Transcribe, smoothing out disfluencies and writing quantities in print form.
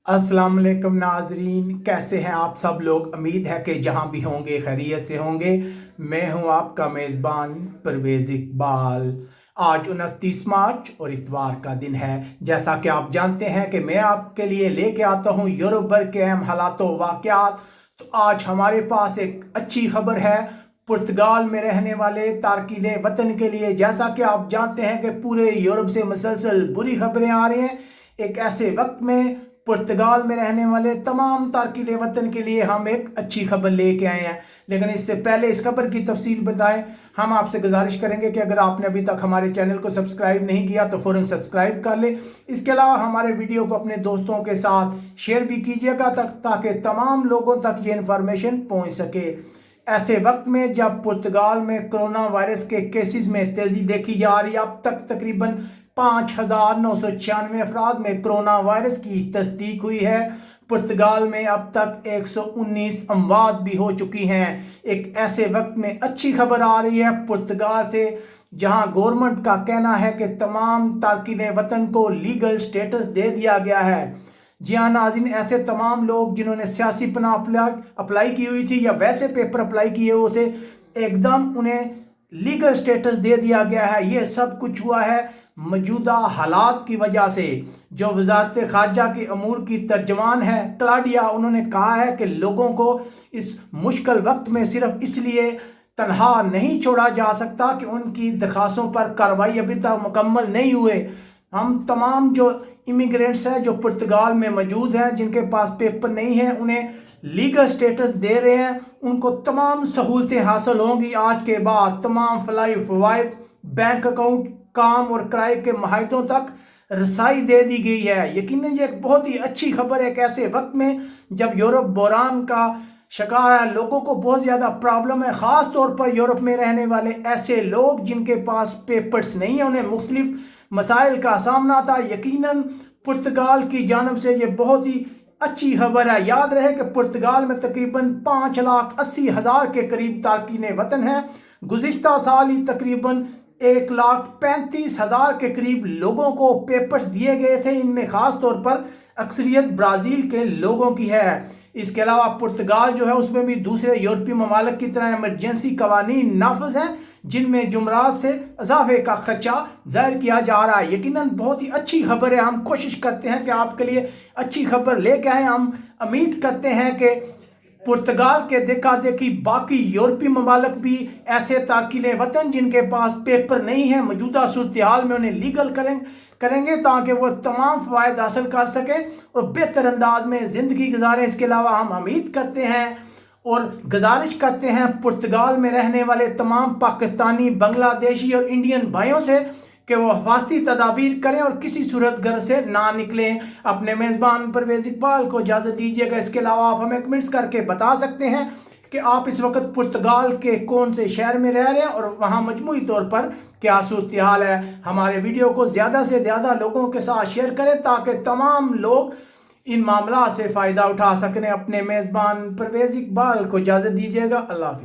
अस्सलाम वालेकुम नाजरीन, कैसे हैं आप सब लोग। उम्मीद है कि जहां भी होंगे खैरियत से होंगे। मैं हूं आपका मेज़बान परवेज़ इकबाल। आज 29 मार्च और इतवार का दिन है। जैसा कि आप जानते हैं कि मैं आपके लिए लेके आता हूं यूरोप भर के अहम हालातों वाक़यात। तो आज हमारे पास एक अच्छी खबर है पुर्तगाल में रहने वाले तारकीन वतन के लिए। जैसा कि आप जानते हैं कि पूरे यूरोप से मुसलसल बुरी खबरें आ रही हैं। एक ऐसे वक्त में पुर्तगाल में रहने वाले तमाम तारकीन वतन के लिए हम एक अच्छी खबर लेके आए हैं। लेकिन इससे पहले इस खबर की तफसील बताएं, हम आपसे गुजारिश करेंगे कि अगर आपने अभी तक हमारे चैनल को सब्सक्राइब नहीं किया तो फ़ौरन सब्सक्राइब कर लें। इसके अलावा हमारे वीडियो को अपने दोस्तों के साथ शेयर भी कीजिएगा ताकि तमाम लोगों तक ये इन्फॉर्मेशन पहुँच सके। ऐसे वक्त में जब पुर्तगाल में कोरोना वायरस के केसेस में तेज़ी देखी जा रही है, अब तक तकरीबन 5,996 अफराद में कोरोना वायरस की तस्दीक हुई है। पुर्तगाल में अब तक 119 अमवात भी हो चुकी हैं। एक ऐसे वक्त में अच्छी खबर आ रही है पुर्तगाल से, जहां गवर्नमेंट का कहना है कि तमाम तारकीन वतन को लीगल स्टेटस दे दिया गया है। जी हाँ नाज़रीन, ऐसे तमाम लोग जिन्होंने सियासी पनाह अप्लाई की हुई थी या वैसे पेपर अप्लाई किए हुए थे, एकदम उन्हें लीगल स्टेटस दे दिया गया है। ये सब कुछ हुआ है मौजूदा हालात की वजह से। जो वजारत ख़ारजा के अमूर की तर्जमान है क्लाडिया, उन्होंने कहा है कि लोगों को इस मुश्किल वक्त में सिर्फ इसलिए तनहा नहीं छोड़ा जा सकता कि उनकी दरख्वास्तों पर कार्रवाई अभी तक मुकम्मल नहीं हुए। हम तमाम जो इमिग्रेंट्स हैं जो पुर्तगाल में मौजूद हैं, जिनके पास पेपर नहीं है, उन्हें लीगल स्टेटस दे रहे हैं। उनको तमाम सहूलतें हासिल होंगी आज के बाद। तमाम फलाई फ़वाइद, बैंक अकाउंट, काम और किराए के माहितों तक रसाई दे दी गई है। यकीनन ये एक बहुत ही अच्छी खबर है। एक ऐसे वक्त में जब यूरोप बहरान का शिकार है, लोगों को बहुत ज़्यादा प्रॉब्लम है, ख़ास तौर पर यूरोप में रहने वाले ऐसे लोग जिनके पास पेपर्स नहीं है, उन्हें मुख्तलिफ मसाइल का सामना था। यकीनन पुर्तगाल की जानब से ये बहुत ही अच्छी खबर है। याद रहे कि पुर्तगाल में तकरीबन 5,80,000 के करीब तारकीन वतन हैं। गुज़िश्ता साल ही तकरीबन 1,35,000 के करीब लोगों को पेपर्स दिए गए थे। इनमें ख़ास तौर पर अक्सरियत ब्राज़ील के लोगों की है। इसके अलावा पुर्तगाल जो है उसमें भी दूसरे यूरोपीय ममालिक की तरह इमरजेंसी कवानीन नाफिज हैं, जिनमें जुमरात से इजाफे का खर्चा जाहिर किया जा रहा है। यकीनन बहुत ही अच्छी खबर है। हम कोशिश करते हैं कि आपके लिए अच्छी खबर लेके आएँ। हम उम्मीद करते हैं कि पुर्तगाल के देखा देखी बाकी यूरोपीय ममालिक भी ऐसे तारकीन वतन जिनके पास पेपर नहीं है, मौजूदा सूरत हाल में उन्हें लीगल करेंगे ताकि वो तमाम फ़वाइद हासिल कर सकें और बेहतर अंदाज में ज़िंदगी गुजारें। इसके अलावा हम उम्मीद करते हैं और गुजारिश करते हैं पुर्तगाल में रहने वाले तमाम पाकिस्तानी, बांग्लादेशी और इंडियन भाइयों से कि वो हिफाजती तदाबीर करें और किसी सूरत घर से ना निकलें। अपने मेज़बान परवेज़ इकबाल को इजाज़त दीजिएगा। इसके अलावा आप हमें कमेंट्स करके बता सकते हैं कि आप इस वक्त पुर्तगाल के कौन से शहर में रह रहे हैं और वहाँ मजमूई तौर पर क्या सूरत हाल है। हमारे वीडियो को ज़्यादा से ज़्यादा लोगों के साथ शेयर करें ताकि तमाम लोग इन मामला से फ़ायदा उठा सकें। अपने मेज़बान परवेज़ इकबाल को इजाज़त दीजिएगा। अल्लाह हाफ़िज़।